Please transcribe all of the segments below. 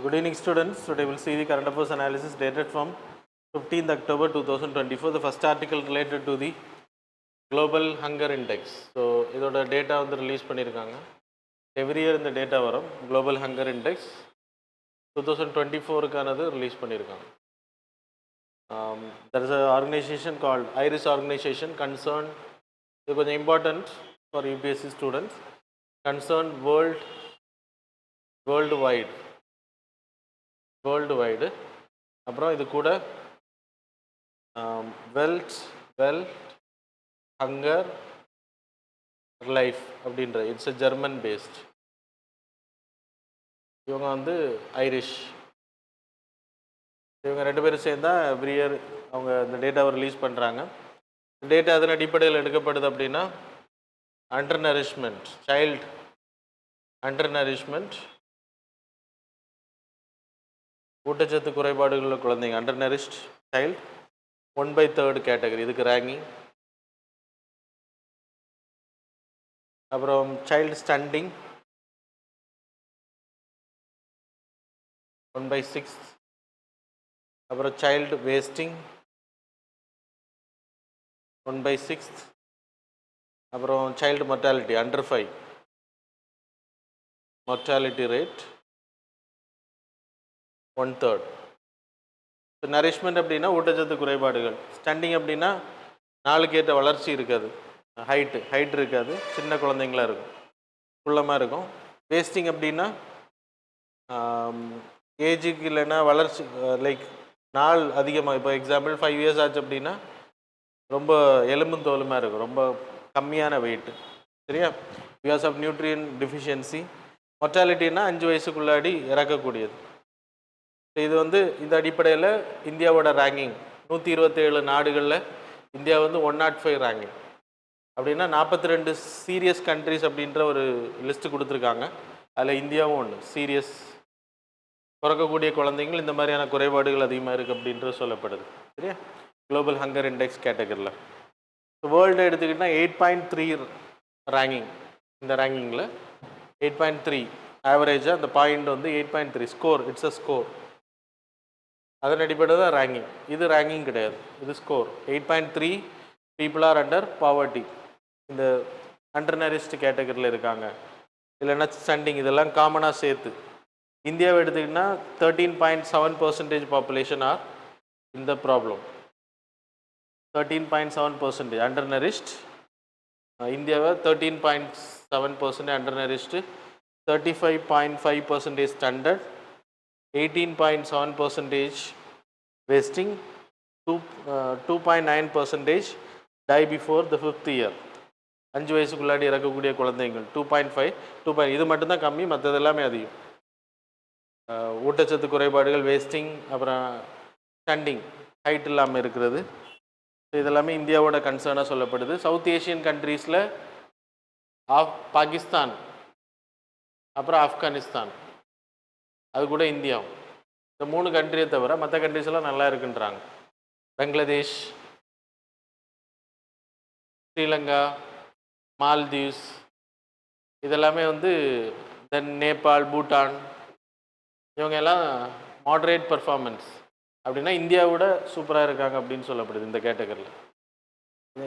Good evening students. Today we will see the current affairs analysis dated from 15th October 2024. The first article related to the Global Hunger Index. So, இதோட data வந்து release பண்ணிருக்காங்க. Every year இந்த data வரும். Global Hunger Index 2024க்கானது release பண்ணிருக்காங்க. There is an organization called IRIS organization concerned, இது கொஞ்சம் important for UPSC students, concerned worldwide. அப்புறம் இது கூட வெல்த் ஹங்கர் லைஃப் அப்படின்ற இட்ஸ் அ ஜெர்மன் பேஸ்ட். இவங்க வந்து ஐரிஷ். இவங்க ரெண்டு பேரும் சேர்ந்தா எவ்ரி இயர் அவங்க இந்த டேட்டாவை ரிலீஸ் பண்ணுறாங்க. டேட்டா அதன் அடிப்படையில் எடுக்கப்படுது அப்படின்னா under nourishment, child under nourishment, ஊட்டச்சத்து குறைபாடுகள் உள்ள குழந்தைங்க, அண்டர் நரிஷ்ட் சைல்டு 1/3 கேட்டகரி, இதுக்கு ரேங்கிங். அப்புறம் சைல்டு ஸ்டண்டிங் 1/6. அப்புறம் சைல்டு வேஸ்டிங் 1/6. அப்புறம் child mortality under 5 mortality rate 1/3. இப்போ நரிஷ்மெண்ட் அப்படின்னா ஊட்டச்சத்து குறைபாடுகள், ஸ்டண்டிங் அப்படின்னா நாளுக்கேற்ற வளர்ச்சி இருக்காது, ஹைட் இருக்காது, சின்ன குழந்தைங்களா இருக்கும், குள்ளமாக இருக்கும். வேஸ்டிங் அப்படின்னா ஏஜுக்கு இல்லைன்னா வளர்ச்சி லைக் நாள் அதிகமாக, இப்போ எக்ஸாம்பிள் 5 years ஆச்சு அப்படின்னா ரொம்ப எலும்பும் தோலுமாக இருக்கும், ரொம்ப கம்மியான வெயிட்டு, சரியா? Because of nutrient deficiency. மொர்டாலிட்டின்னா 5 வயசுக்குள்ளாடி இறக்கக்கூடியது. இது வந்து இந்த அடிப்படையில் இந்தியாவோட ரேங்கிங் 127 நாடுகளில் இந்தியா வந்து 105 ரேங்கிங். அப்படின்னா 42 சீரியஸ் கண்ட்ரிஸ் அப்படின்ற ஒரு லிஸ்ட்டு கொடுத்துருக்காங்க. அதில் இந்தியாவும் ஒன்று. சீரியஸ் பிறக்கக்கூடிய குழந்தைங்கள் இந்த மாதிரியான குறைபாடுகள் அதிகமாக இருக்குது அப்படின்றது சொல்லப்படுது, சரியா? குளோபல் ஹங்கர் இண்டெக்ஸ் கேட்டகரியில். வேர்ல்டு எடுத்துக்கிட்டால் 8.3 ரேங்கிங். இந்த ரேங்கிங்கில் 8.3 ஆவரேஜாக அந்த பாயிண்ட் வந்து 8.3 ஸ்கோர். It's a score. அதன் அடிப்படையில் தான் ரேங்கிங். இது ரேங்கிங் கிடையாது, இது score. 8.3 people are under poverty, இந்த அண்டர் நரிஷ்ட் கேட்டகரியில் இருக்காங்க, இல்லைன்னா ஸ்டண்டிங், இதெல்லாம் காமனாக சேர்த்து. இந்தியாவை எடுத்துக்கிட்டிங்கன்னா 13.7% பாப்புலேஷன் ஆர் இந்த ப்ராப்ளம். 13.7% undernourished. இந்தியாவை 13.7% undernourished, 35.5% stunted, 18.7% wasting, 2.9% die before the 5th year. 5 வயசுக்குள்ளாடி இறக்கக்கூடிய குழந்தைகள் 2.5. இது மட்டும்தான் கம்மி, மற்றது எல்லாமே அதிகம். ஊட்டச்சத்து குறைபாடுகள், வேஸ்டிங், அப்புறம் ஸ்டண்டிங், ஹைட் இல்லாமல் இருக்கிறது, இதெல்லாமே இந்தியாவோட கன்சர்னாக சொல்லப்படுது. சவுத் ஏஷியன் கண்ட்ரீஸில் பாகிஸ்தான், அப்புறம் ஆப்கானிஸ்தான், அது கூட இந்தியாவும், இந்த 3 கண்ட்ரியை தவிர மற்ற கண்ட்ரிஸ் எல்லாம் நல்லா இருக்குன்றாங்க. பங்களாதேஷ், ஸ்ரீலங்கா, மால்தீவ்ஸ், இதெல்லாமே வந்து தென் நேபாள், பூட்டான், இவங்க எல்லாம் மாடரேட் பர்ஃபார்மன்ஸ். அப்படின்னா இந்தியாவோட சூப்பராக இருக்காங்க அப்படின்னு சொல்லப்படுது இந்த கேட்டகரியில்.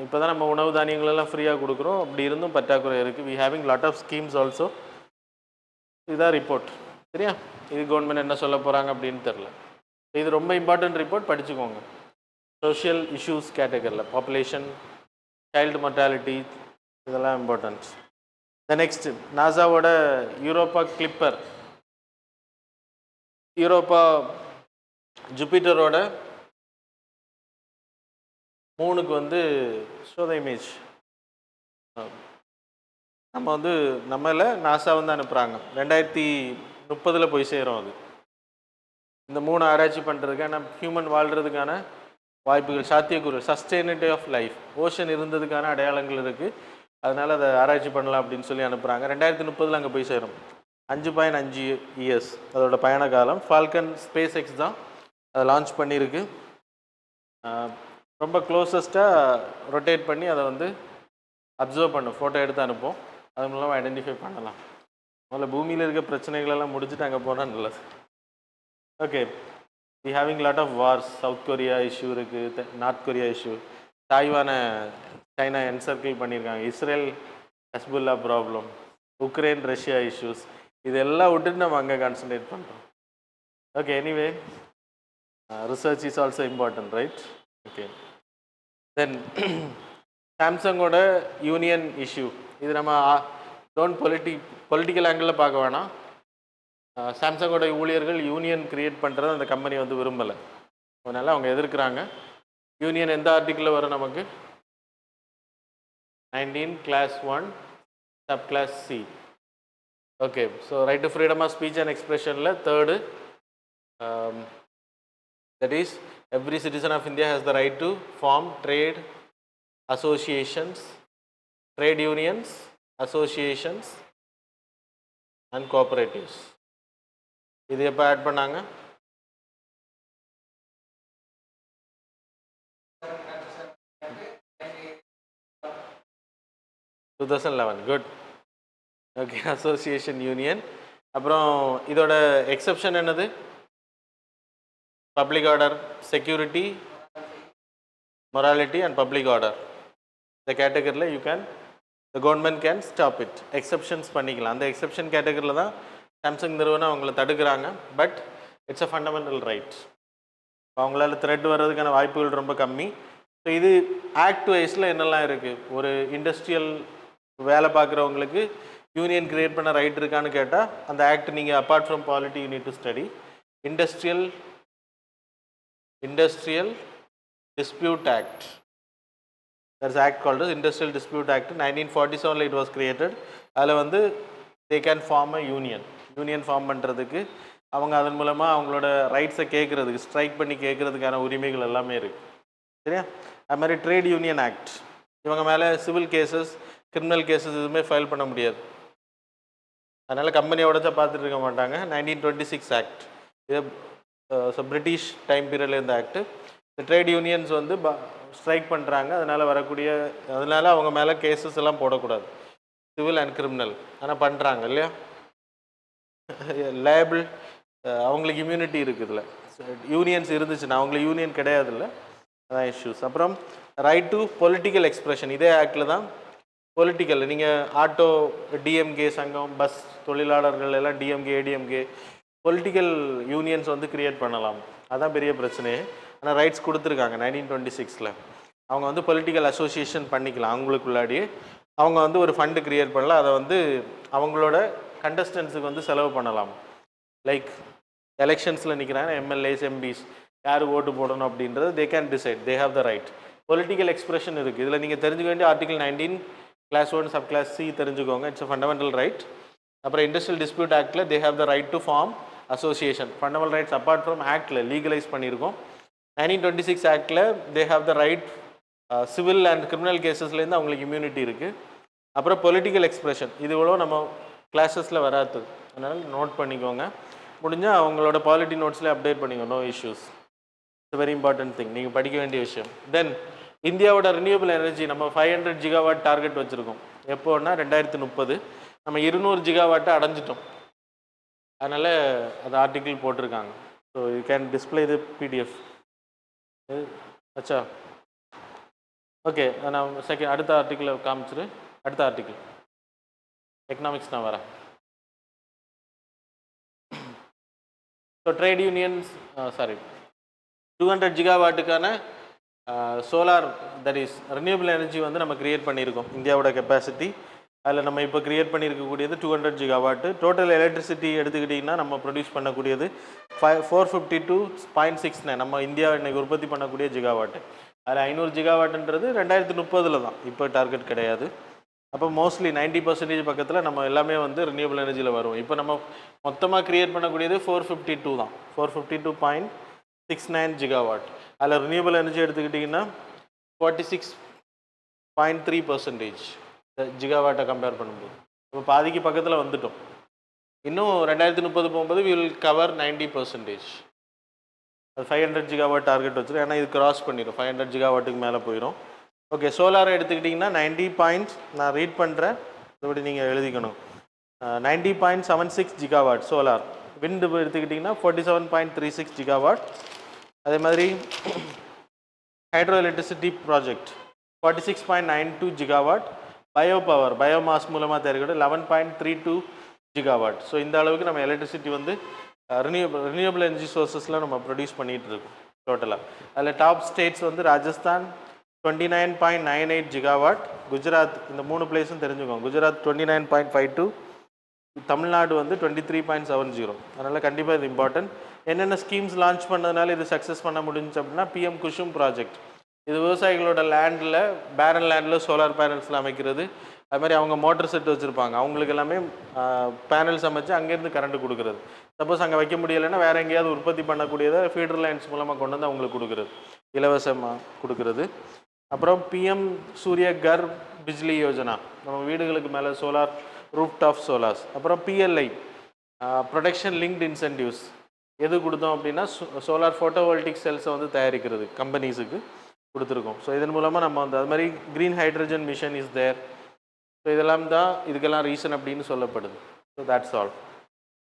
இப்போ தான் நம்ம உணவு தானியங்களெல்லாம் ஃப்ரீயாக கொடுக்குறோம், அப்படி இருந்தும் பற்றாக்குறை இருக்குது. We having lot of schemes also. இதுதான் ரிப்போர்ட், சரியா? இது கவர்மெண்ட் என்ன சொல்ல போகிறாங்க அப்படின்னு தெரில. இது ரொம்ப இம்பார்ட்டன்ட் ரிப்போர்ட், படிச்சுக்கோங்க. சோஷியல் இஷ்யூஸ் கேட்டகரியில் பாப்புலேஷன், சைல்டு மொர்டாலிட்டி, இதெல்லாம் இம்பார்ட்டன்ஸ். த நெக்ஸ்ட் நாசாவோட யூரோப்பா கிளிப்பர், யூரோப்பா ஜூபிட்டரோட 3க்கு வந்து ஷோ த இமேஜ். நம்ம வந்து நம்மள நாசா வந்து அனுப்புகிறாங்க. 2030 போய் சேரும். அது இந்த 3 ஆராய்ச்சி பண்ணுறதுக்கான ஹியூமன் வாழ்கிறதுக்கான வாய்ப்புகள், சாத்தியக்கூறு, சஸ்டெயினிட்டி ஆஃப் லைஃப், ஓஷன் இருந்ததுக்கான அடையாளங்கள் இருக்குது. அதனால் அதை ஆராய்ச்சி பண்ணலாம் அப்படின்னு சொல்லி அனுப்புகிறாங்க. 2030 அங்கே போய் சேரும். 5.5 இயர்ஸ் அதோட பயண காலம். ஃபால்கன் ஸ்பேஸ் எக்ஸ் தான் அதை லான்ச் பண்ணியிருக்கு. ரொம்ப க்ளோசஸ்ட்டாக ரொட்டேட் பண்ணி அதை வந்து அப்சர்வ் பண்ணும், ஃபோட்டோ எடுத்து அனுப்போம். அது மூலமாக ஐடென்டிஃபை பண்ணலாம். முதல்ல பூமியில் இருக்க பிரச்சனைகளெல்லாம் முடிச்சுட்டு அங்கே போனால் நல்லது. Okay, we having lot of wars. South Korea issue இருக்கு, North Korea issue, Taiwan China encircle பண்ணிருக்காங்க, Israel Hezbollah problem, Ukraine Russia issues. இதெல்லாம் விட்டுட்டு நம்ம அங்கே கான்சன்ட்ரேட் பண்ணுறோம். Okay, anyway, research is also important, right? Okay. Then சாம்சங்கோட union issue, இது நம்ம டோன்ட் பொலிட்டிக்கல் ஆங்கிளில் பார்க்க வேணாம். சாம்சங்கோட ஊழியர்கள் யூனியன் கிரியேட் பண்ணுறது அந்த கம்பெனி வந்து விரும்பலை, அதனால் அவங்க எதிர்க்கிறாங்க. யூனியன் எந்த ஆர்டிக்கிளில் வரும் நமக்கு? 19 class 1 subclass C. Okay, so right to freedom of speech and expression la third, that is every citizen of India has the right to form trade associations, trade unions, associations and cooperatives. இது எப்போ add பண்ணாங்க? Good. Okay, association union. அப்புறம் இதோட exception என்னது? Public order, security, morality and public order. இந்த கேட்டகரியில் the government can stop it. Exceptions பண்ணிக்கலாம். அந்த எக்ஸப்ஷன் கேட்டகரியில் தான் சாம்சங் நிறுவனம் அவங்கள தடுக்கிறாங்க. But it's a fundamental right. அவங்களால த்ரெட் வர்றதுக்கான வாய்ப்புகள் ரொம்ப கம்மி. ஸோ இது ஆக்ட் வைஸில் என்னெல்லாம் இருக்குது? ஒரு இண்டஸ்ட்ரியல் வேலை பார்க்குறவங்களுக்கு யூனியன் கிரியேட் பண்ண ரைட் இருக்கான்னு கேட்டால் அந்த ஆக்ட் நீங்கள் apart from polity you need to study. Industrial dispute act. there's act called as Industrial Dispute Act. 1947 it was created. அதில் வந்து they can form a union form பண்ணுறதுக்கு, அவங்க அதன் மூலமாக அவங்களோட ரைட்ஸை கேட்குறதுக்கு, ஸ்ட்ரைக் பண்ணி கேட்குறதுக்கான உரிமைகள் எல்லாமே இருக்குது. சரியா? அது மாதிரி ட்ரேட் யூனியன் ஆக்ட், இவங்க மேலே சிவில் கேசஸ், கிரிமினல் கேசஸ் எதுவுமே ஃபைல் பண்ண முடியாது. அதனால் கம்பெனியை உடச்சா பார்த்துட்டு இருக்க மாட்டாங்க. 1926 ஆக்ட், இது பிரிட்டிஷ் டைம் பீரியடில் இருந்த ஆக்ட். இந்த ட்ரேட் யூனியன்ஸ் வந்து ஸ்ட்ரைக் பண்ணுறாங்க, அதனால் அவங்க மேலே கேசஸ் எல்லாம் போடக்கூடாது, சிவில் அண்ட் கிரிமினல். ஆனால் பண்ணுறாங்க இல்லையா? லேபிள், அவங்களுக்கு இம்யூனிட்டி இருக்குது இல்லை, யூனியன்ஸ் இருந்துச்சுன்னா. அவங்களுக்கு யூனியன் கிடையாது இல்லை, அதான் இஷ்யூஸ். அப்புறம் ரைட் டு பொலிட்டிக்கல் எக்ஸ்பிரஷன், இதே ஆக்டில் தான் பொலிட்டிக்கல். நீங்கள் ஆட்டோ டிஎம்கே சங்கம், பஸ் தொழிலாளர்கள் எல்லாம் டிஎம்கே ஏடிஎம்கே பொலிட்டிக்கல் யூனியன்ஸ் வந்து கிரியேட் பண்ணலாம். அதான் பெரிய பிரச்சனையே. ஆனால் ரைட்ஸ் கொடுத்துருக்காங்க 1926. அவங்க வந்து பொலிட்டிக்கல் அசோசியேஷன் பண்ணிக்கலாம் அவங்களுக்குள்ளாடியே. அவங்க வந்து ஒரு ஃபண்டு கிரியேட் பண்ணலாம், அதை வந்து அவங்களோட கண்டஸ்டன்ஸுக்கு வந்து செலவு பண்ணலாம். லைக் எலெக்ஷன்ஸில் நிற்கிறாங்க எம்எல்ஏஸ், எம்பிஸ், யார் ஓட்டு போடணும் அப்படின்றது they can decide, they have the right. Political expression இருக்குது. இதில் நீங்கள் தெரிஞ்சுக்க வேண்டிய ஆர்டிகல் 19 class 1 subclass C தெரிஞ்சுக்கோங்க. It's a fundamental right. அப்புறம் இண்டஸ்ட்ரியல் டிஸ்பியூட் ஆக்டில் they have the right to form association. Fundamental rights apart from ஆக்டில் லீகலைஸ் பண்ணியிருக்கோம். 1926 ஆக்டில் they have the right, civil and criminal கேசஸ்லேருந்து அவங்களுக்கு இம்யூனிட்டி இருக்குது. அப்புறம் பொலிட்டிக்கல் எக்ஸ்பிரஷன், இது இவ்வளோ நம்ம கிளாஸஸில் வராது, அதனால் நோட் பண்ணிக்கோங்க. முடிஞ்சால் அவங்களோட பாலிட்டி நோட்ஸ்லேயே அப்டேட் பண்ணிக்கோங்க. No issues, it's very important thing, நீங்கள் படிக்க வேண்டிய விஷயம். தென் இந்தியாவோட ரினியூவபிள் எனர்ஜி நம்ம 500 GW டார்கெட் வச்சுருக்கோம். எப்போன்னா 2030. நம்ம 200 GW அடைஞ்சிட்டோம். அதனால் அது ஆர்டிக்கிள் போட்டிருக்காங்க. So you can display the PDF. அச்சா, ஓகே. நான் அடுத்த ஆர்டிக்கிளை காமிச்சிரு. அடுத்த ஆர்டிக்கிள் எக்கனாமிக்ஸ் நான் வரேன். So trade unions, 200 GW solar, that is renewable energy வந்து நம்ம கிரியேட் பண்ணியிருக்கோம். இந்தியாவோட கெப்பாசிட்டி அதில் நம்ம இப்போ கிரியேட் பண்ணியிருக்கக்கூடியது 200 GW. டோட்டல் எலக்ட்ரிசிட்டி எடுத்துக்கிட்டிங்கன்னா நம்ம ப்ரொடியூஸ் பண்ணக்கூடியது 452.69. நம்ம இந்தியா இன்றைக்கி உற்பத்தி பண்ணக்கூடிய ஜிகாவாட்டு. அதில் 500 GW 2030 தான், இப்போ டார்கெட் கிடையாது. அப்போ மோஸ்ட்லி 90% பக்கத்தில் நம்ம எல்லாமே வந்து ரினியூவபிள் எனர்ஜியில் வரும். இப்போ நம்ம மொத்தமாக கிரியேட் பண்ணக்கூடியது 452 தான், 452.69 GW. அதில் ரினியூவபிள் எனர்ஜி எடுத்துக்கிட்டிங்கன்னா 46.3% ஜிகாவாட்டை கம்பேர் பண்ணும்போது இப்போ பாதிக்கு பக்கத்தில் வந்துட்டோம். இன்னும் 2030 போகும்போது we will cover 90%. அது 500 GW டார்கெட் வச்சுரும். ஏன்னா இது கிராஸ் பண்ணிடும், 500 GW மேலே போயிடும். ஓகே, சோலாரை எடுத்துக்கிட்டிங்கன்னா 90 நான் ரீட் பண்ணுறேன், இப்படி நீங்கள் எழுதிக்கணும். 90.76 GW சோலார் விண்டு எடுத்துக்கிட்டிங்கன்னா 47.36 ஜிகாவாட். அதே மாதிரி hydro electricity project 46.92 gigawatt. Bio power biomass மூலமாக தயாரிக்கிறது 11.32 ஜிகாவாட். ஸோ இந்த அளவுக்கு நம்ம எலக்ட்ரிசிட்டி வந்து ரினியூவபிள் எனர்ஜி சோர்ஸஸில் நம்ம ப்ரொடியூஸ் பண்ணிகிட்டு இருக்கோம் டோட்டலாக. அதில் டாப் ஸ்டேட்ஸ் வந்து ராஜஸ்தான் 29.98 ஜிகாவாட், குஜராத் இந்த 3 பிளேஸும் தெரிஞ்சுக்கோங்க. குஜராத் 29.52, தமிழ்நாடு வந்து 23.70. அதனால் கண்டிப்பாக இது இம்பார்ட்டன்ட். என்னென்ன ஸ்கீம்ஸ் லான்ச் பண்ணதுனால இது சக்ஸஸ் பண்ண முடிஞ்சு அப்படின்னா பிஎம் குஷும் ப்ராஜெக்ட். இது விவசாயிகளோட லேண்டில் பேரன் லேண்டில் சோலார் பேனல்ஸில் அமைக்கிறது. அது மாதிரி அவங்க மோட்டர் செட் வச்சுருப்பாங்க, அவங்களுக்கு எல்லாமே பேனல்ஸ் அமைச்சு அங்கேருந்து கரண்ட் கொடுக்குறது. சப்போஸ் அங்கே வைக்க முடியலைன்னா வேறு எங்கேயாவது உற்பத்தி பண்ணக்கூடியதை ஃபீடர் லைன்ஸ் மூலமாக கொண்டு வந்து அவங்களுக்கு கொடுக்குறது, இலவசமாக கொடுக்குறது. அப்புறம் பிஎம் சூரிய கர் பிஜ்லி யோஜனா, நம்ம வீடுகளுக்கு மேலே சோலார் ரூஃப் டாப் சோலார்ஸ். அப்புறம் பிஎல்ஐ ப்ரொடக்ஷன் லிங்க்டு இன்சென்டிவ்ஸ் எது கொடுத்தோம் அப்படின்னா சோலார் ஃபோட்டோவோல்டிக் செல்ஸை வந்து தயாரிக்கிறது கம்பெனிஸுக்கு கொடுத்துருக்கோம். ஸோ இதன் மூலமாக நம்ம வந்து அது மாதிரி green hydrogen mission is there. So இதெல்லாம் தான் இதுக்கெல்லாம் ரீசன் அப்படின்னு சொல்லப்படுது. So that's all.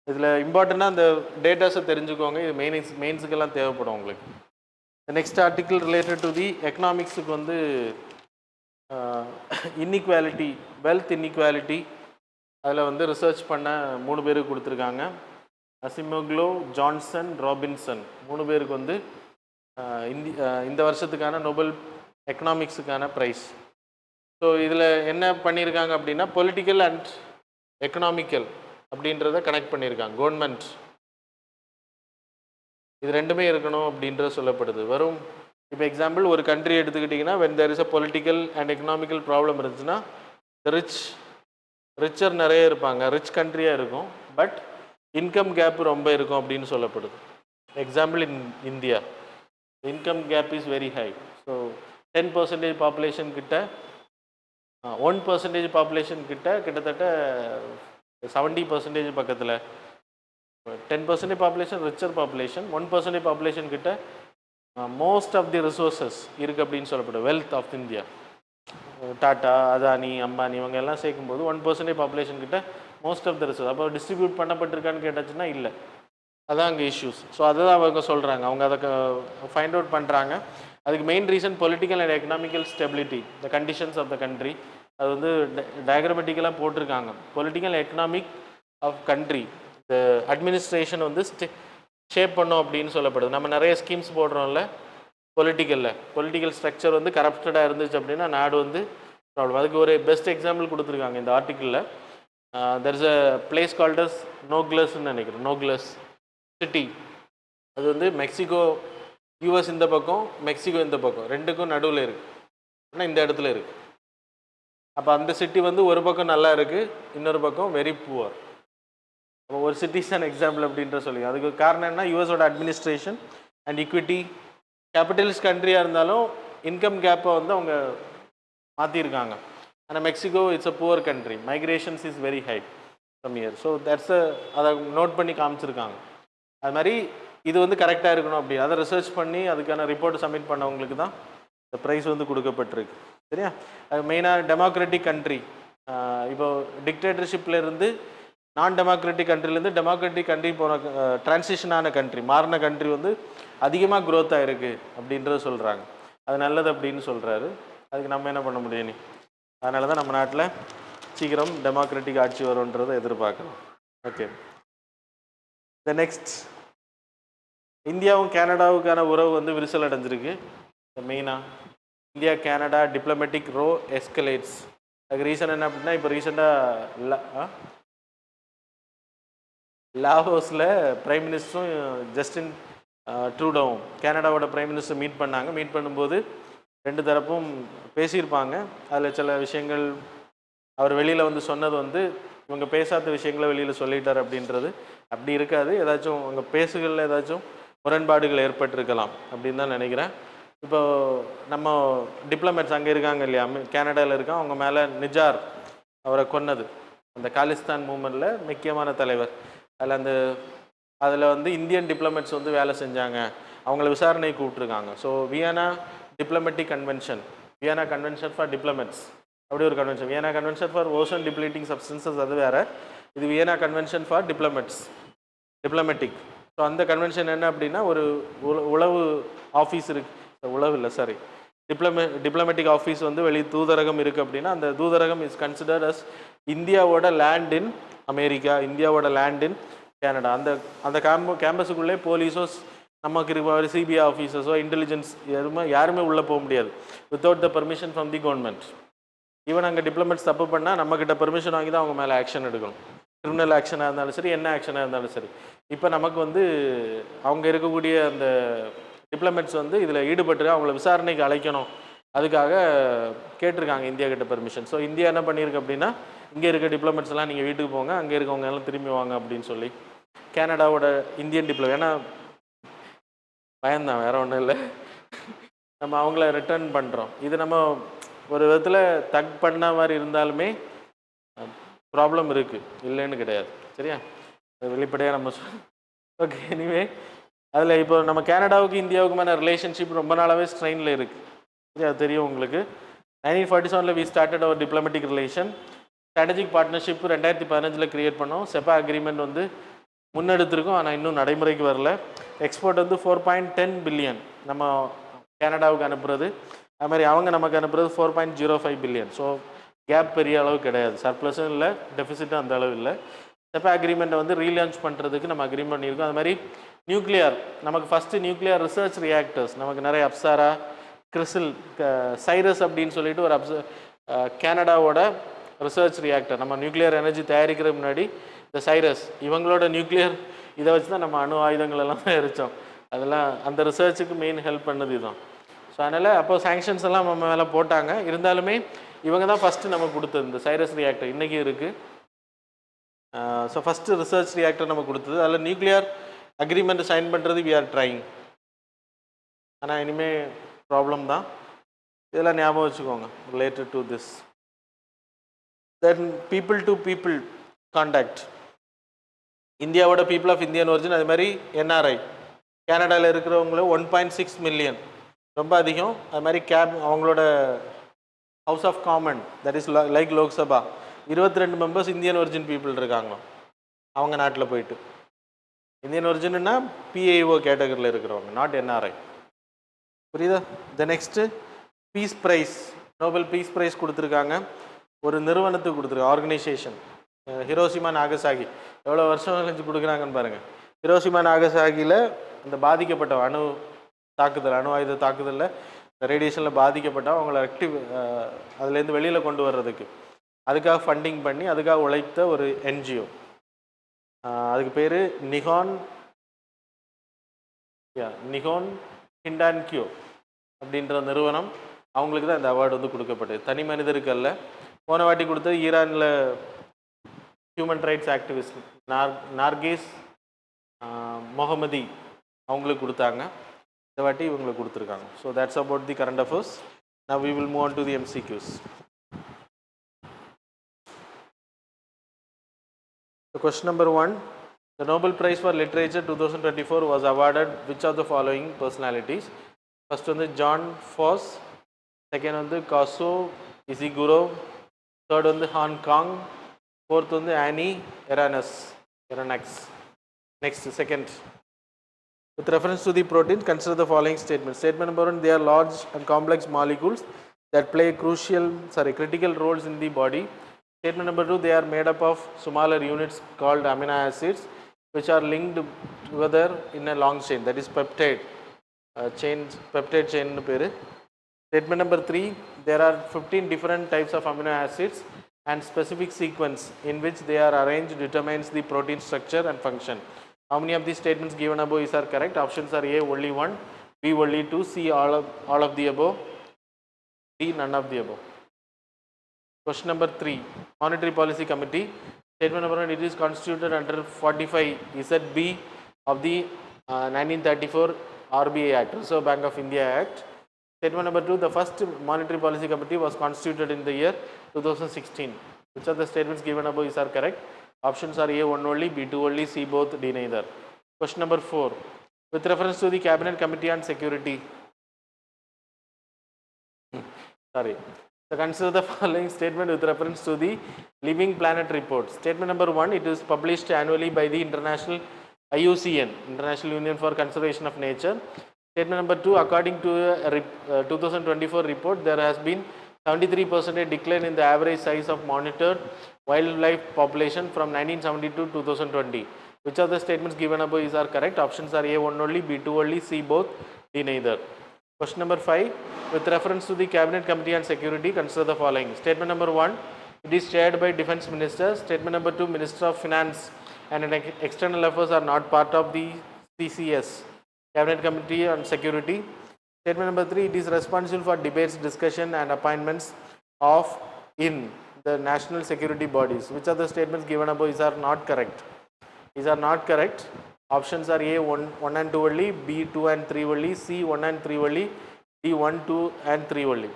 இதில் இம்பார்ட்டண்ட்டாக அந்த டேட்டாஸை தெரிஞ்சுக்கோங்க, இது மெயின்ஸுக்கெல்லாம் தேவைப்படும் உங்களுக்கு. Next article related to the எக்கனாமிக்ஸுக்கு வந்து இன்இக்வாலிட்டி, வெல்த் இன்இக்வாலிட்டி, அதில் வந்து ரிசர்ச் பண்ண 3 பேருக்கு கொடுத்துருக்காங்க. அசிமோக்லோ, ஜான்சன், ராபின்சன் 3 பேருக்கு வந்து இந்த வருஷத்துக்கான நோபல் எக்கனாமிக்ஸுக்கான ப்ரைஸ். ஸோ இதில் என்ன பண்ணியிருக்காங்க அப்படின்னா பொலிட்டிக்கல் அண்ட் எக்கனாமிக்கல் அப்படின்றத கனெக்ட் பண்ணியிருக்காங்க. கவர்மெண்ட் இது ரெண்டுமே இருக்கணும் அப்படின்ற சொல்லப்படுது. வரும் இப்போ எக்ஸாம்பிள் ஒரு கண்ட்ரி எடுத்துக்கிட்டிங்கன்னா when there is a political and economical problem இருந்துச்சுன்னா ரிச்சர் நிறைய இருப்பாங்க, ரிச் கண்ட்ரியாக இருக்கும், பட் இன்கம் கேப் ரொம்ப இருக்கும் அப்படின்னு சொல்லப்படுது. Example in India income gap is very high. So 10% population கிட்ட 1% பாப்புலேஷன் கிட்ட கிட்டத்தட்ட 70% பக்கத்தில் 10% பாப்புலேஷன் ரிச்சர் பாப்புலேஷன், 1% பாப்புலேஷன் கிட்ட மோஸ்ட் ஆஃப் தி ரிசோர்ஸஸ் இருக்குது அப்படின்னு சொல்லப்படுது. Wealth of India Tata, Adani, Ambani இவங்க எல்லாம் சேர்க்கும்போது 1% பாப்புலேஷன் கிட்ட மோஸ்ட் ஆஃப் த ரிசோர்ஸ். அப்போ டிஸ்ட்ரிபியூட் பண்ணப்பட்டிருக்கான்னு கேட்டாச்சுன்னா இல்லை, அதான் அங்கே இஷ்யூஸ். ஸோ அதை தான் அவங்க சொல்கிறாங்க, அவங்க அதை ஃபைண்ட் அவுட் பண்ணுறாங்க. அதுக்கு main reason political and economical stability, the conditions of the country. அது வந்து டயக்ராமெட்டிக்கலாக போட்டிருக்காங்க. Political economic of country the administration வந்து ஷேப் பண்ணோம் அப்படின்னு சொல்லப்படுது. நம்ம நிறைய ஸ்கீம்ஸ் போடுறோம்ல பொலிட்டிக்கல் ஸ்ட்ரக்சர் வந்து கரப்டடாக இருந்துச்சு அப்படின்னா நாடு வந்து ப்ராப்ளம். அதுக்கு ஒரு பெஸ்ட் எக்ஸாம்பிள் கொடுத்துருக்காங்க இந்த ஆர்டிக்கிளில். There is a place called as நோக்லஸ்ன்னு நினைக்கிறேன், நோக்லஸ் சிட்டி. அது வந்து மெக்சிகோ, யூஎஸ் இந்த பக்கம், மெக்சிகோ இந்த பக்கம், ரெண்டுக்கும் நடுவில் இருக்குது, ஆனால் இந்த இடத்துல இருக்குது. அப்போ அந்த சிட்டி வந்து ஒரு பக்கம் நல்லா இருக்குது, இன்னொரு பக்கம் வெரி புவர். அப்போ ஒரு சிட்டிஸான எக்ஸாம்பிள் அப்படின்ற சொல்லி அதுக்கு காரணம் என்ன, யூஎஸோட அட்மினிஸ்ட்ரேஷன் அண்ட் ஈக்விட்டி. கேபிட்டலிஸ்ட் கண்ட்ரியாக இருந்தாலும் இன்கம் கேப்பை வந்து அவங்க மாற்றிருக்காங்க. ஆனால் Mexico it's a poor country, migrations is very high from year. So that's அதை நோட் பண்ணி காமிச்சிருக்காங்க. அது மாதிரி இது வந்து கரெக்டாக இருக்கணும் அப்படி அதை ரிசர்ச் பண்ணி அதுக்கான ரிப்போர்ட் சப்மிட் பண்ணவங்களுக்கு தான் இந்த ப்ரைஸ் வந்து கொடுக்கப்பட்டிருக்கு. சரியா? அது மெயினாக டெமோக்ராட்டிக் கண்ட்ரி, இப்போ டிக்டேட்டர்ஷிப்பில் இருந்து நான் டெமோக்ராட்டிக் கண்ட்ரிலேருந்து டெமோக்ராட்டிக் கண்ட்ரி போன டிரான்சிஷனான கண்ட்ரி, மாறின கண்ட்ரி வந்து அதிகமாக க்ரோத் ஆகிருக்கு அப்படின்றத சொல்கிறாங்க. அது நல்லது அப்படின்னு சொல்கிறாரு. அதுக்கு நம்ம என்ன பண்ண முடியும் நீ? அதனால தான் நம்ம நாட்டில் சீக்கிரம் டெமோக்ராட்டிக் ஆட்சி வரும்ன்றதை எதிர்பார்க்கலாம். ஓகே, த நெக்ஸ்ட் இந்தியாவும் கனடாவுக்கான உறவு வந்து விரிசல் அடைஞ்சிருக்கு. மெயினாக India Canada diplomatic row escalates. அதுக்கு ரீசன் என்ன அப்படின்னா இப்போ ரீசெண்டாக லாவோஸில் பிரைம் மினிஸ்டரும் ஜஸ்டின் ட்ரூடோவும் கனடாவோட பிரைம் மினிஸ்டர் மீட் பண்ணாங்க. மீட் பண்ணும்போது ரெண்டு தரப்பும் பேசியிருப்பாங்க. அதில் சில விஷயங்கள் அவர் வெளியில் வந்து சொன்னது வந்து இவங்க பேசாத விஷயங்களை வெளியில் சொல்லிட்டார் அப்படின்றது அப்படி இருக்காது. ஏதாச்சும் உங்கள் பேசுகளில் ஏதாச்சும் முரண்பாடுகள் ஏற்பட்டிருக்கலாம் அப்படின்னு தான் நினைக்கிறேன். இப்போ நம்ம டிப்ளமேட்ஸ் அங்கே இருக்காங்க இல்லையா, கனடாவில் இருக்கான், அவங்க மேலே நிஜார் அவரை கொன்னது அந்த காலிஸ்தான் மூமெண்ட்டில் முக்கியமான தலைவர். அதில் வந்து இந்தியன் டிப்ளமேட்ஸ் வந்து வேலை செஞ்சாங்க, அவங்கள விசாரணை கூப்பிட்ருக்காங்க. So Vienna diplomatic convention, Vienna convention for diplomats அப்படி ஒரு கன்வென்ஷன். Vienna convention for ozone depleting substances அது வேறு, இது Vienna convention for diplomats. Diplomatic. So அந்த கன்வென்ஷன் என்ன அப்படின்னா, ஒரு உளவு ஆஃபீஸ் இருக்குது, உளவு இல்லை சாரி, டிப்ளமேட்டிக் ஆஃபீஸ் வந்து வெளி தூதரகம் இருக்குது அப்படின்னா, அந்த தூதரகம் இஸ் கன்சிடர்ட் அஸ் இந்தியாவோட லேண்ட் இன் அமெரிக்கா, இந்தியாவோட லேண்ட் இன் கேனடா. அந்த அந்த கேம்பஸுக்குள்ளே போலீஸோ நமக்கு சிபிஐ ஆஃபீஸர்ஸோ இன்டெலிஜென்ஸ் யாருமே உள்ளே போக முடியாது without the permission from the government. Even அங்கே டிப்ளமேட்ஸ் தப்பு பண்ணால் நம்மக்கிட்ட பெர்மிஷன் வாங்கி தான் அவங்க மேலே ஆக்ஷன் எடுக்கணும். கிரிமினல் ஆக்ஷனாக இருந்தாலும் சரி, என்ன ஆக்ஷனாக இருந்தாலும் சரி. இப்போ நமக்கு வந்து அவங்க இருக்கக்கூடிய அந்த டிப்ளமேட்ஸ் வந்து இதில் ஈடுபட்டு அவங்கள விசாரணைக்கு அழைக்கணும், அதுக்காக கேட்டிருக்காங்க இந்தியா கிட்ட பெர்மிஷன். ஸோ இந்தியா என்ன பண்ணியிருக்கு அப்படின்னா, இங்கே இருக்க டிப்ளமேட்ஸ் எல்லாம் நீங்கள் வீட்டுக்கு போங்க, அங்கே இருக்கவங்க எல்லாம் திரும்பி வாங்க அப்படின்னு சொல்லி கேனடாவோட இந்தியன் ஏன்னா பயம்தான், வேறு ஒன்றும் இல்லை, நம்ம அவங்கள ரிட்டர்ன் பண்ணுறோம். இது நம்ம ஒரு விதத்தில் தக் பண்ண மாதிரி இருந்தாலுமே ப்ராப்ளம் இருக்குது, இல்லைன்னு கிடையாது, சரியா? வெளிப்படையாக நம்ம ஓகே. எனிவே அதில் இப்போ நம்ம கேனடாவுக்கு இந்தியாவுக்குமான ரிலேஷன்ஷிப் ரொம்ப நாளாகவே ஸ்ட்ரெயினில் இருக்குது, சரி? அது தெரியும் உங்களுக்கு. 1947 we started our diplomatic relation. Strategic partnership 2015 create பண்ணோம். செப்பா அக்ரிமெண்ட் வந்து முன்னெடுத்திருக்கோம், ஆனால் இன்னும் நடைமுறைக்கு வரல. எக்ஸ்போர்ட் வந்து 4.10 பில்லியன் நம்ம கேனடாவுக்கு அனுப்புறது, அது மாதிரி அவங்க நமக்கு அனுப்புறது 4.05 பில்லியன். ஸோ கேப் பெரிய அளவு கிடையாது, சர்ப்ளஸும் இல்லை, டெஃபிசிட்டும் அந்த அளவு இல்லை. செப்பா அக்ரிமெண்ட்டை வந்து ரீலான்ச் பண்ணுறதுக்கு நம்ம அக்ரிமெண்ட் பண்ணியிருக்கோம். அது மாதிரி நியூக்ளியர், நமக்கு ஃபஸ்ட்டு நியூக்ளியர் ரிசர்ச் ரியாக்டர்ஸ் நமக்கு நிறைய அப்சாரா, கிறிசில், சைரஸ் அப்படின்னு சொல்லிட்டு ஒரு கேனடாவோட ரிசர்ச் ரியாக்டர், நம்ம நியூக்ளியர் எனர்ஜி தயாரிக்கிறதுக்கு முன்னாடி இந்த சைரஸ் இவங்களோட நியூக்ளியர் இதை வச்சு தான் நம்ம அணு ஆயுதங்கள் எல்லாம் எரித்தோம். அதெல்லாம் அந்த ரிசர்ச்சுக்கு மெயின் ஹெல்ப் பண்ணது இதுதான். ஸோ அதனால் அப்போ சாங்ஷன்ஸ் எல்லாம் நம்ம மேலே போட்டாங்க. இருந்தாலுமே இவங்க தான் ஃபஸ்ட்டு நமக்கு கொடுத்தது இந்த சைரஸ் ரியாக்டர், இன்றைக்கி இருக்குது. ஸோ ஃபஸ்ட்டு ரிசர்ச் ரியாக்டர் நம்ம கொடுத்தது. அதில் நியூக்ளியர் அக்ரிமெண்ட் சைன் பண்ணுறது வி ஆர் ட்ரைங். ஆனால் இனிமேல் ப்ராப்ளம் தான், இதெல்லாம் ஞாபகம் வச்சுக்கோங்க related to this. Then people to people contact, இந்தியாவோட பீப்புள் ஆஃப் இந்தியன் ஒரிஜின், அது மாதிரி என்ஆர்ஐ கேனடாவில் இருக்கிறவங்களும் 1.6 மில்லியன், ரொம்ப அதிகம். அது மாதிரி அவங்களோட house of common, that is like Lok Sabha, 22 members Indian origin people இருக்காங்க அவங்க நாட்டில் போயிட்டு. இந்தியன் ஒரிஜின்னா பிஐஓ கேட்டகரியில் இருக்கிறவங்க, நாட் என்ஆர்ஐ, புரியுதா? The next peace prize, Nobel peace prize கொடுத்துருக்காங்க, ஒரு நிறுவனத்துக்கு கொடுத்துருக்காங்க, ஆர்கனைசேஷன். ஹிரோஷிமா நாகசாகி எவ்வளோ வருஷம் கழிச்சு கொடுக்குறாங்கன்னு பாருங்கள். ஹிரோஷிமா நாகசாகியில் இந்த பாதிக்கப்பட்ட அணு ஆயுத தாக்குதலில் ரேடியேஷனில் பாதிக்கப்பட்டால் அவங்கள அதுலேருந்து வெளியில் கொண்டு வர்றதுக்கு அதுக்காக ஃபண்டிங் பண்ணி அதுக்காக உழைத்த ஒரு என்ஜிஓ, அதுக்கு பேர் நிஹான் ஹிண்டான்கியோ அப்படின்ற நிறுவனம். அவங்களுக்கு தான் இந்த அவார்டு வந்து கொடுக்கப்பட்டது, தனி மனிதருக்கு அல்ல. போன வாட்டி கொடுத்தது ஈரானில் human rights activist Narges Mohammadi, அவங்களுக்கு கொடுத்தாங்க. இந்த வாட்டி இவங்களுக்கு கொடுத்துருக்காங்க. So that's about the current affairs. Now we will move on to the MCQs. Question number 1. The Nobel Prize for Literature 2024 was awarded which of the following personalities? First one is John Foss, second one is Kazuo Ishiguro, third one is Hong Kong, fourth one is Annie Aronnax. Next, second. With reference to the proteins, consider the following statements. Statement number 1, they are large and complex molecules that play critical roles in the body. Statement number 2, they are made up of smaller units called amino acids which are linked together in a long chain, that is peptide chain. Statement number 3, there are 15 different types of amino acids and specific sequence in which they are arranged determines the protein structure and function. How many of these statements given above are correct? Options are A, only 1, B, only 2, C, all of the above, D, none of the above. Question number 3, Monetary Policy Committee. Statement number 1, it is constituted under 45(ZB) of the 1934 RBI Act, Reserve Bank of India Act. Statement number 2, the first Monetary Policy Committee was constituted in the year 2016. Which of the statements given above are correct? Options are A, 1 only, B, 2 only, C, both, D, neither. Question number 4, with reference to the Cabinet Committee on Security. So consider the following statement with reference to the Living Planet report. Statement number 1, it is published annually by the International IUCN, International Union for Conservation of Nature. Statement number 2, according to a 2024 report, there has been 73% decline in the average size of monitored wildlife population from 1970 to 2020. Which of the statements given above are correct? Options are A, 1 only, B, 2 only, C, both, D, neither. Question number 5, with reference to the Cabinet Committee on Security, consider the following. Statement number 1, it is chaired by Defence Minister. Statement number 2, Minister of Finance and External Affairs are not part of the CCS, Cabinet Committee on Security. Statement number 3, it is responsible for debates, discussion and appointments of in the national security bodies. Which of the statements given above are not correct? These are not correct. Options are A, 1 and 2 only, B, 2 and 3 only, C, 1 and 3 only, D, 1, 2 and 3 only.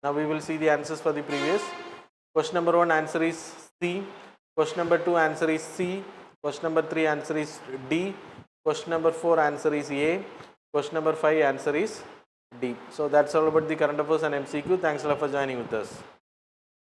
Now we will see the answers for the previous. Question number 1 answer is C. Question number 2 answer is C. Question number 3 answer is D. Question number 4 answer is A. Question number 5 answer is D. So that's all about the current affairs and MCQ. Thanks a lot for joining with us.